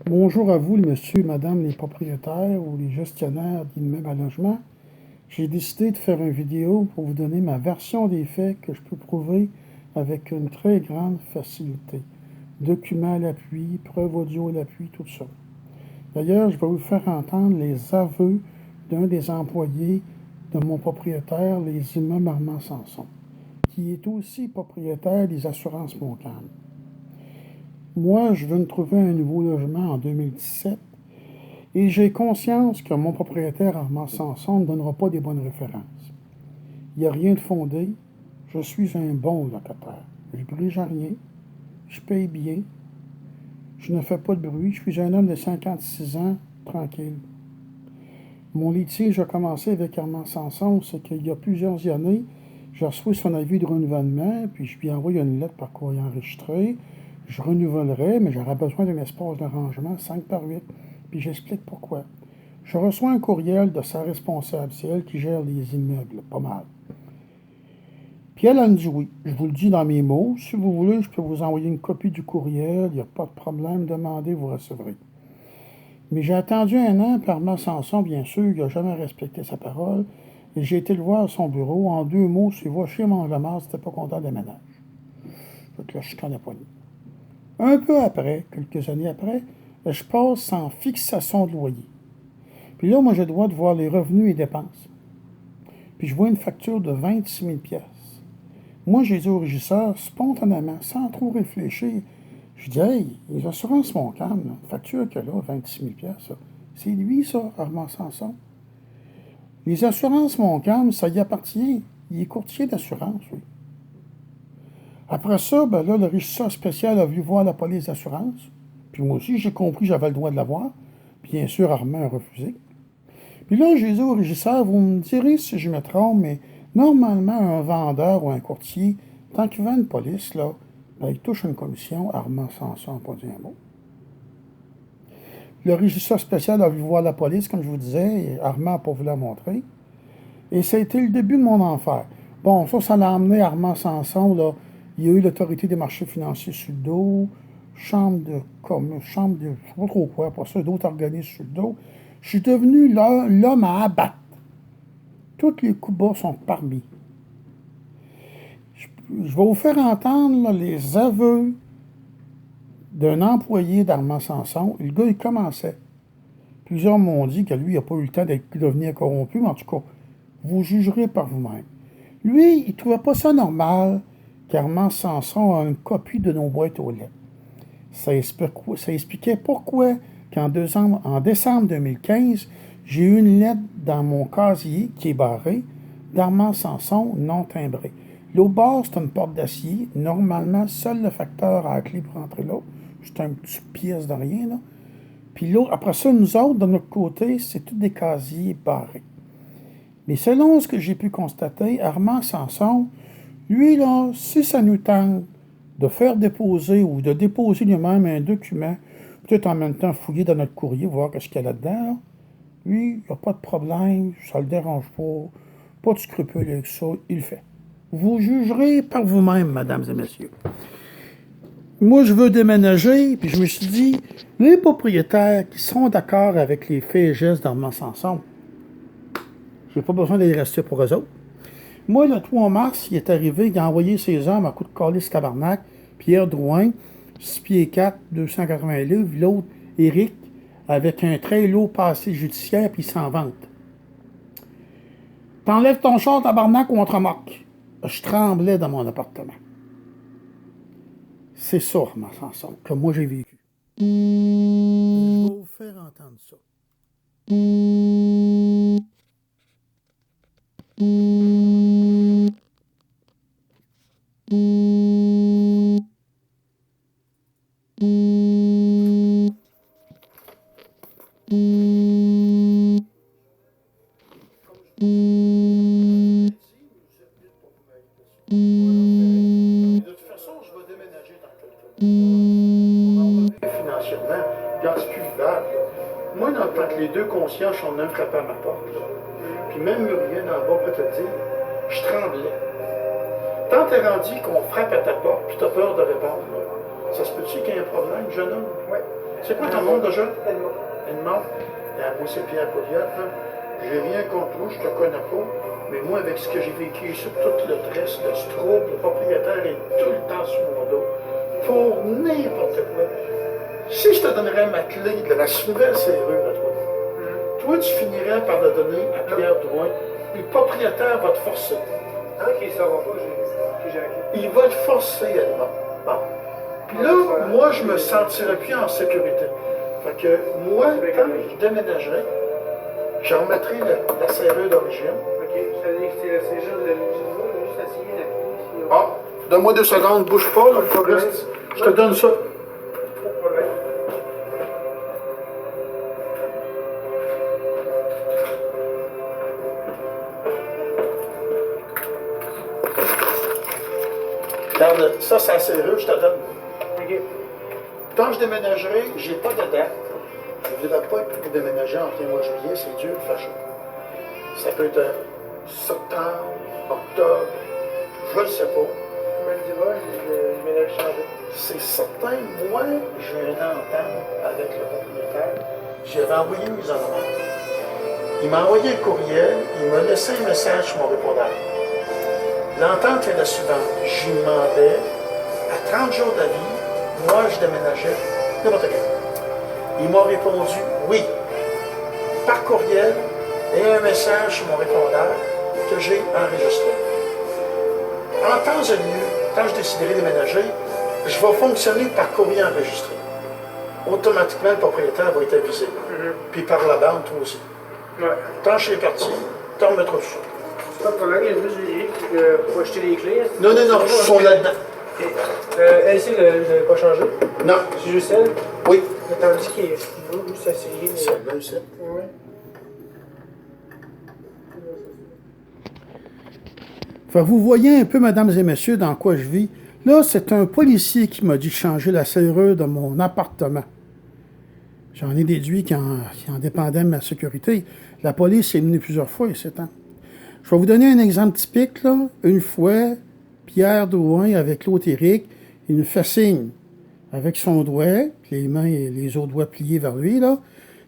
Bonjour à vous, monsieur, madame les propriétaires ou les gestionnaires d'immeubles à logement. J'ai décidé de faire une vidéo pour vous donner ma version des faits que je peux prouver avec une très grande facilité. Documents à l'appui, preuves audio à l'appui, tout ça. D'ailleurs, je vais vous faire entendre les aveux d'un des employés de mon propriétaire, les immeubles Armand Sanson, qui est aussi propriétaire des assurances Montcalm. Moi, je viens de trouver un nouveau logement en 2017 et j'ai conscience que mon propriétaire Armand Sanson ne donnera pas des bonnes références. Il n'y a rien de fondé. Je suis un bon locataire. Je ne brige à rien. Je paye bien. Je ne fais pas de bruit. Je suis un homme de 56 ans, tranquille. Mon litige a commencé avec Armand Sanson, c'est qu'il y a plusieurs années, j'ai reçu son avis de renouvellement, puis je lui ai envoyé une lettre par courrier enregistré. Je renouvellerai, mais j'aurai besoin d'un espace de rangement 5 par 8. Puis j'explique pourquoi. Je reçois un courriel de sa responsable, c'est elle qui gère les immeubles, pas mal. Puis elle me dit oui. Je vous le dis dans mes mots. Si vous voulez, je peux vous envoyer une copie du courriel. Il n'y a pas de problème. Demandez, vous recevrez. Mais j'ai attendu un an, puis Armand Sanson, bien sûr, il n'a jamais respecté sa parole. Et j'ai été le voir à son bureau. En 2 mots, c'est va chier mon ramasse, c'était pas content des ménages. Fait que là, je connais pas. Un peu après, quelques années après, je passe en fixation de loyer. Puis là, moi, je dois voir les revenus et dépenses. Puis je vois une facture de 26 000 $. Moi, j'ai dit au régisseur, spontanément, sans trop réfléchir, je dis, hey, les assurances Montcalm, une facture que là, 26 000 $, ça, c'est lui, ça, Armand Sanson. Les assurances Montcalm, ça y appartient. Il est courtier d'assurance, oui. Après ça, ben là, le régisseur spécial a voulu voir la police d'assurance. Puis moi aussi, j'ai compris que j'avais le droit de la voir. Bien sûr, Armand a refusé. Puis là, j'ai dit au régisseur, vous me direz si je me trompe, mais normalement, un vendeur ou un courtier, tant qu'il vend une police, là, ben, il touche une commission. Armand Sanson n'a pas dit un mot. Le régisseur spécial a vu voir la police, comme je vous disais, et Armand n'a pas voulu la montrer. Et ça a été le début de mon enfer. Bon, ça l'a emmené Armand Sanson, là. Il y a eu l'autorité des marchés financiers sur le dos, chambre de je ne sais pas trop quoi, pour ça, d'autres organismes sur le dos. Je suis devenu l'homme à abattre. Tous les coups bas sont parmi. Je vais vous faire entendre là, les aveux d'un employé d'Armand Sanson. Le gars, il commençait. Plusieurs m'ont dit que lui, il n'a pas eu le temps de devenir corrompu, mais en tout cas, vous jugerez par vous-même. Lui, il ne trouvait pas ça normal qu'Armand Sanson a une copie de nos boîtes aux lettres. Ça expliquait pourquoi qu'en décembre 2015, j'ai eu une lettre dans mon casier qui est barrée d'Armand Sanson non timbrée. L'autre bord, c'est une porte d'acier. Normalement, seul le facteur a la clé pour entrer là. C'est une petite pièce de rien, là. Puis l'autre, après ça, nous autres, de notre côté, c'est tous des casiers barrés. Mais selon ce que j'ai pu constater, Armand Sanson, lui, là, si ça nous tente de faire déposer ou de déposer lui-même un document, peut-être en même temps fouiller dans notre courrier, voir ce qu'il y a là-dedans, là, lui, il n'y a pas de problème, ça ne le dérange pas de scrupule avec ça, il le fait. Vous jugerez par vous-même, mesdames et messieurs. Moi, je veux déménager, puis je me suis dit, les propriétaires qui sont d'accord avec les faits et gestes d'Armand Sanson, j'ai pas besoin d'aller rester pour eux autres. Moi, le 3 mars, il est arrivé, il a envoyé ses hommes à coup de calice tabarnak, Pierre Drouin, 6 pieds 4, 280 livres, l'autre, Éric, avec un très lourd passé judiciaire, puis il s'en vante. T'enlèves ton char, tabarnak, ou on te remarque. Je tremblais dans mon appartement. C'est ça, ma chanson, que moi j'ai vécu. Je vais vous faire entendre ça. De toute façon, je vais déménager dans quelques mois. On va relever financièrement. Regarde, c'est plus vivable. Moi, dans le temps que les deux concierges sont venus frapper à ma porte, là, puis même Muriel en bas peut te dire, je tremblais. Tant t'es rendu qu'on frappe à ta porte, puis t'as peur de répondre, là. Ça se peut-tu qu'il y ait un problème, jeune homme? Oui. C'est quoi ton nom déjà? Edmond. Edmond? Moi, c'est Pierre Pouliot. Hein? J'ai rien contre vous, je te connais pas. Mais moi, avec ce que j'ai vécu sur tout le reste de ce trouble, le propriétaire est tout le temps sur mon dos. Pour n'importe quoi. Si je te donnerais ma clé de la nouvelle serrure à toi, toi, tu finirais par la donner à Pierre Drouin. Le propriétaire va te forcer. Ah, ok, ça va pas, j'ai la clé. Il va te forcer, Edmond. Bon. Puis là, moi, je me sentirais plus en sécurité. Fait que moi, quand je déménagerai, je remettrai la serrure d'origine. Ok, ça veut dire que c'est la serrure de juste essayer la clé. Ah, donne-moi 2 secondes, bouge pas, là, je te donne ça. Pas de problème. Regarde, ça, c'est la serrure, je te donne. Ok. Quand je déménagerai, j'ai pas de date. Je ne voudrais pas déménager en plein mois de juillet, c'est dur, fâcheux. Ça peut être septembre, octobre, je ne sais pas. Tu me le diras, je vais le changer. C'est certain, moi, j'ai une entente avec le propriétaire. J'avais envoyé une mise en demande. Il m'a envoyé un courriel, il m'a laissé un message sur mon répondeur. L'entente est la suivante. J'y demandais, à 30 jours d'avis, moi, je déménageais n'importe quand. Il m'a répondu oui, par courriel et un message sur mon répondeur que j'ai enregistré. En temps et lieu, quand je déciderai de déménager, je vais fonctionner par courrier enregistré. Automatiquement, le propriétaire va être avisé. Puis par la bande, toi aussi. Ouais. Quand je serai parti, tu en remettras tout ça. C'est pas de problème, il y a juste vérifier pour acheter les clés. Non, ils sont là-dedans. Okay. Elle ici, je n'avais pas changé. Non. C'est juste elle. Oui. Mais tandis qu'il faut juste essayer. C'est bien ça. Oui. Fait, vous voyez un peu, mesdames et messieurs, dans quoi je vis. Là, c'est un policier qui m'a dit de changer la serrure de mon appartement. J'en ai déduit qui en dépendait de ma sécurité. La police est venue plusieurs fois, et c'est temps. Je vais vous donner un exemple typique, là. Une fois, Pierre Drouin, avec l'autre Éric, il me fait signe avec son doigt, les mains et les autres doigts pliés vers lui, là.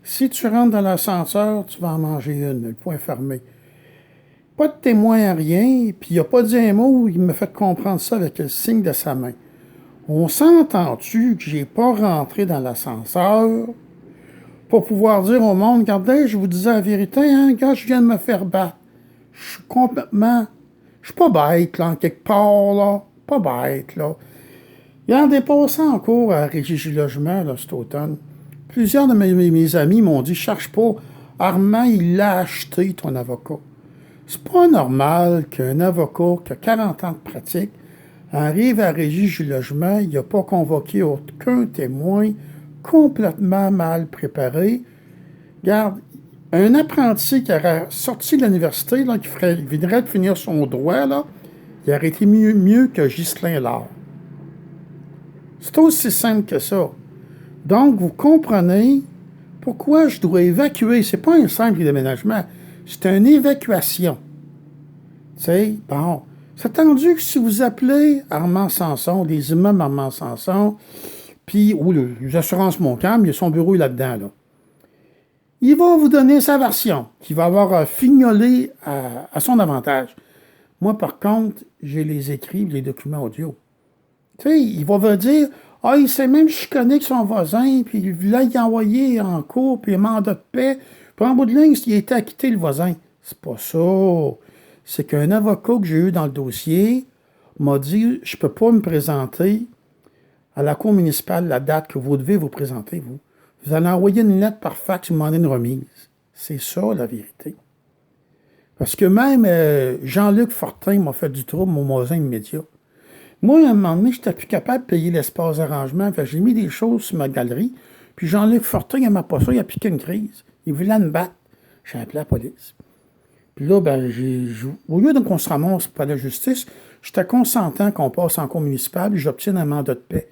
Si tu rentres dans l'ascenseur, tu vas en manger une, le point fermé. Pas de témoin à rien, puis il n'a pas dit un mot, il me fait comprendre ça avec le signe de sa main. On s'entend-tu que j'ai pas rentré dans l'ascenseur pour pouvoir dire au monde, regardez, je vous disais la vérité, hein, gars, je viens de me faire battre. Je suis complètement... Je suis pas bête, là, en quelque part, là. Pas bête, là. Il y a un dépassant en cours à Régie du logement, là, cet automne. Plusieurs de mes amis m'ont dit, cherche pas, Armand, il l'a acheté, ton avocat. C'est pas normal qu'un avocat qui a 40 ans de pratique arrive à Régie du logement, il n'a pas convoqué aucun témoin, complètement mal préparé. Regarde, un apprenti qui aurait sorti de l'université, là, qui viendrait de finir son droit, là, il aurait été mieux que Ghislain Lard. C'est aussi simple que ça. Donc, vous comprenez pourquoi je dois évacuer. C'est pas un simple déménagement, c'est une évacuation. Tu sais, bon. C'est attendu que si vous appelez Armand Sanson, les immeubles Armand Sanson, puis, ou les assurances Montcalm, il y a son bureau là-dedans, là. Il va vous donner sa version, qui va avoir fignolé à son avantage. Moi, par contre, j'ai les écrits, les documents audio. Tu sais, il va vous dire, ah, il sait même chicaner avec son voisin, puis là, il a envoyé en cours, puis un mandat de paix, puis en bout de ligne, il a été acquitté, le voisin. C'est pas ça. C'est qu'un avocat que j'ai eu dans le dossier m'a dit, je peux pas me présenter à la cour municipale la date que vous devez vous présenter, vous. Vous allez envoyer une lettre par fax, vous demandez une remise. C'est ça, la vérité. Parce que même Jean-Luc Fortin m'a fait du trouble, mon voisin immédiat. Moi, à un moment donné, je n'étais plus capable de payer l'espace d'arrangement. J'ai mis des choses sur ma galerie. Puis Jean-Luc Fortin, il m'a pas ça, il a piqué une crise. Il voulait me battre. J'ai appelé la police. Puis là, ben, au lieu qu'on se ramasse par la justice, j'étais consentant qu'on passe en cour municipale et j'obtienne un mandat de paix.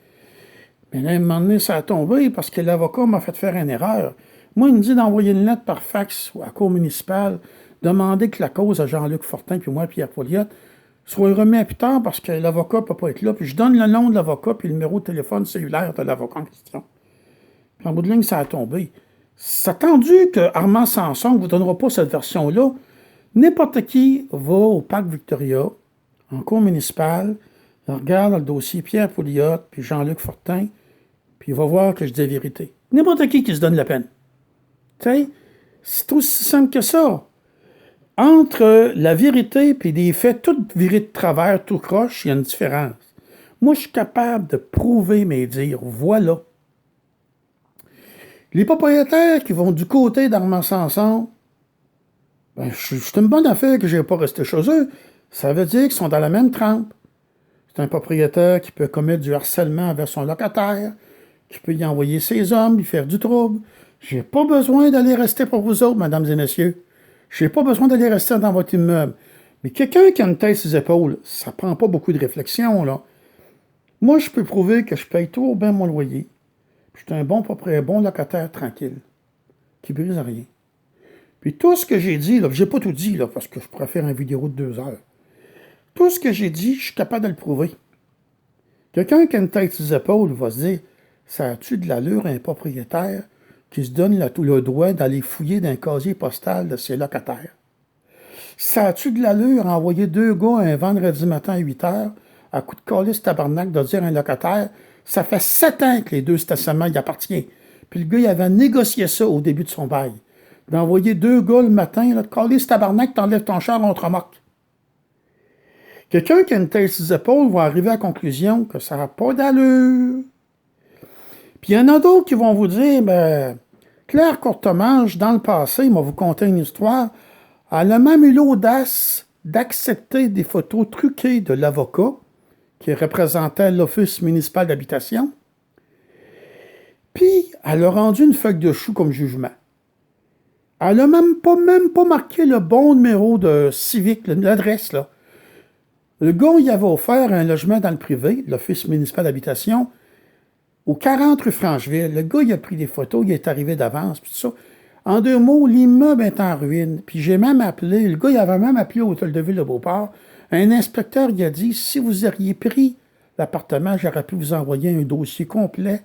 Mais là, à un moment donné, ça a tombé parce que l'avocat m'a fait faire une erreur. Moi, il me dit d'envoyer une lettre par fax à la cour municipale, demander que la cause à Jean-Luc Fortin, puis moi, Pierre Pouliot, soit remis à plus tard parce que l'avocat ne peut pas être là. Puis je donne le nom de l'avocat puis le numéro de téléphone cellulaire de l'avocat en question. Puis en bout de ligne, ça a tombé. C'est attendu que Armand Sanson ne vous donnera pas cette version-là. N'importe qui va au parc Victoria, en cour municipale, regarde le dossier Pierre Pouliot puis Jean-Luc Fortin, puis il va voir que je dis la vérité. N'importe qui se donne la peine. Tu sais, c'est aussi simple que ça. Entre la vérité et des faits, tout viré de travers, tout croche, il y a une différence. Moi, je suis capable de prouver mes dires. Voilà. Les propriétaires qui vont du côté d'Armand Sanson, ben, c'est une bonne affaire que je n'ai pas resté chez eux. Ça veut dire qu'ils sont dans la même trempe. C'est un propriétaire qui peut commettre du harcèlement envers son locataire, qui peut y envoyer ses hommes, lui faire du trouble. J'ai pas besoin d'aller rester pour vous autres, mesdames et messieurs. J'ai pas besoin d'aller rester dans votre immeuble. Mais quelqu'un qui a une tête sur les épaules, ça prend pas beaucoup de réflexion, là. Moi, je peux prouver que je paye toujours bien mon loyer. Puis je suis un bon propriétaire, bon locataire tranquille, qui brise rien. Puis tout ce que j'ai dit, là, j'ai pas tout dit, là, parce que je pourrais faire une vidéo de 2 heures. Tout ce que j'ai dit, je suis capable de le prouver. Quelqu'un qui a une tête sur les épaules va se dire, ça a-tu de l'allure à un propriétaire qui se donne le droit d'aller fouiller dans un casier postal de ses locataires? Ça a-tu de l'allure à envoyer 2 gars un vendredi matin à 8 heures, à coup de calice tabarnak, de dire à un locataire, ça fait 7 ans que les 2 stationnements y appartiennent. Puis le gars, il avait négocié ça au début de son bail. D'envoyer 2 gars le matin, là, de calice tabarnak, t'enlèves ton char, on te remorque. Quelqu'un qui a une tête sur les épaules va arriver à la conclusion que ça n'a pas d'allure. Puis il y en a d'autres qui vont vous dire, ben, Claire Courtemanche, dans le passé, il m'a vous conter une histoire, elle a même eu l'audace d'accepter des photos truquées de l'avocat qui représentait l'Office municipal d'habitation. Puis, elle a rendu une feuille de chou comme jugement. Elle n'a même pas marqué le bon numéro de civique, l'adresse, là. Le gars, il avait offert un logement dans le privé, l'Office municipal d'habitation, au 40 rue Francheville. Le gars, il a pris des photos, il est arrivé d'avance, puis tout ça. En 2 mots, l'immeuble est en ruine. Puis j'ai même appelé, le gars, il avait même appelé au Hôtel de Ville de Beauport. Un inspecteur, il a dit, si vous auriez pris l'appartement, j'aurais pu vous envoyer un dossier complet.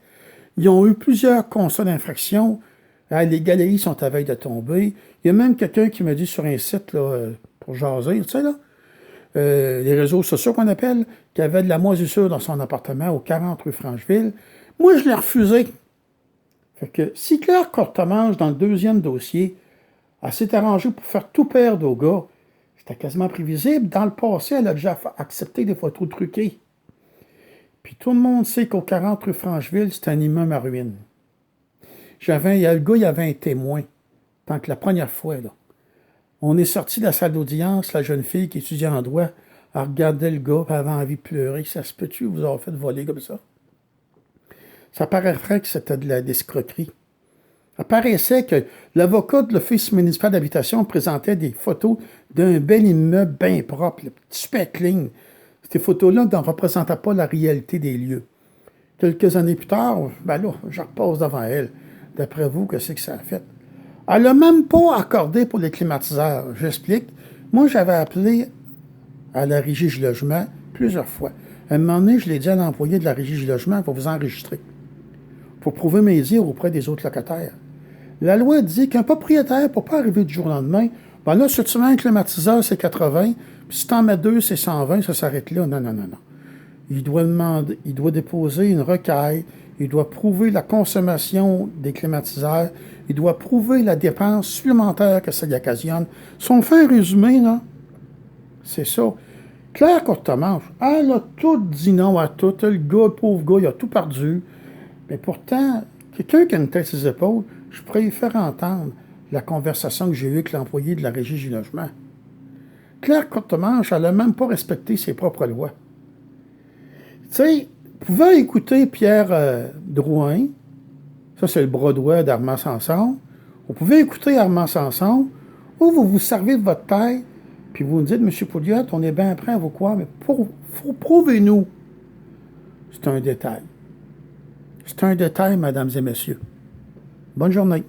Ils ont eu plusieurs constats d'infraction. Les galeries sont à veille de tomber. Il y a même quelqu'un qui m'a dit sur un site, là, pour jaser, tu sais, là, les réseaux sociaux qu'on appelle, qui avait de la moisissure dans son appartement au 40 rue Francheville. Moi, je l'ai refusé. Fait que si Claire Courtemanche, dans le 2e dossier, elle s'est arrangée pour faire tout perdre au gars, c'était quasiment prévisible. Dans le passé, elle a déjà accepté des photos truquées. Puis tout le monde sait qu'au 40 rue Francheville, c'est un immeuble à ruine. Le gars, il y avait un témoin. Tant que la première fois, là. On est sorti de la salle d'audience, la jeune fille qui étudiait en droit, elle regardait le gars, elle avait envie de pleurer. Ça se peut-tu vous avoir fait voler comme ça? Ça paraîtrait que c'était de l'escroquerie. Ça paraissait que l'avocat de l'Office municipal d'habitation présentait des photos d'un bel immeuble bien propre, super clean. Ces photos-là ne représentaient pas la réalité des lieux. Quelques années plus tard, ben là, je repasse devant elle. D'après vous, qu'est-ce que ça a fait? Elle n'a même pas accordé pour les climatiseurs. J'explique. Moi, j'avais appelé à la Régie du logement plusieurs fois. À un moment donné, je l'ai dit à l'employé de la Régie du logement, il va vous enregistrer pour prouver mes dires auprès des autres locataires. La loi dit qu'un propriétaire ne peut pas arriver du jour au lendemain. Ben là, si tu mets un climatiseur, c'est 80, puis si tu en mets 2, c'est 120, ça s'arrête là. Non, non, non, non. Il doit déposer une requête, il doit prouver la consommation des climatiseurs, il doit prouver la dépense supplémentaire que ça y occasionne. Si on fait un résumé, là, c'est ça. Claire Courtemanche, elle a tout dit non à tout. Le gars, le pauvre gars, il a tout perdu. Mais pourtant, quelqu'un qui a une tête sur les épaules, je préfère entendre la conversation que j'ai eue avec l'employé de la Régie du logement. Claire Courtemanche, elle n'a même pas respecté ses propres lois. Tu sais, vous pouvez écouter Pierre Drouin, ça c'est le bras droit d'Armand Sanson, vous pouvez écouter Armand Sanson, ou vous vous servez de votre tête, puis vous me dites, M. Pouliot, on est bien prêt à vous croire, mais prouvez-nous. C'est un détail. C'est un détail, mesdames et messieurs. Bonne journée.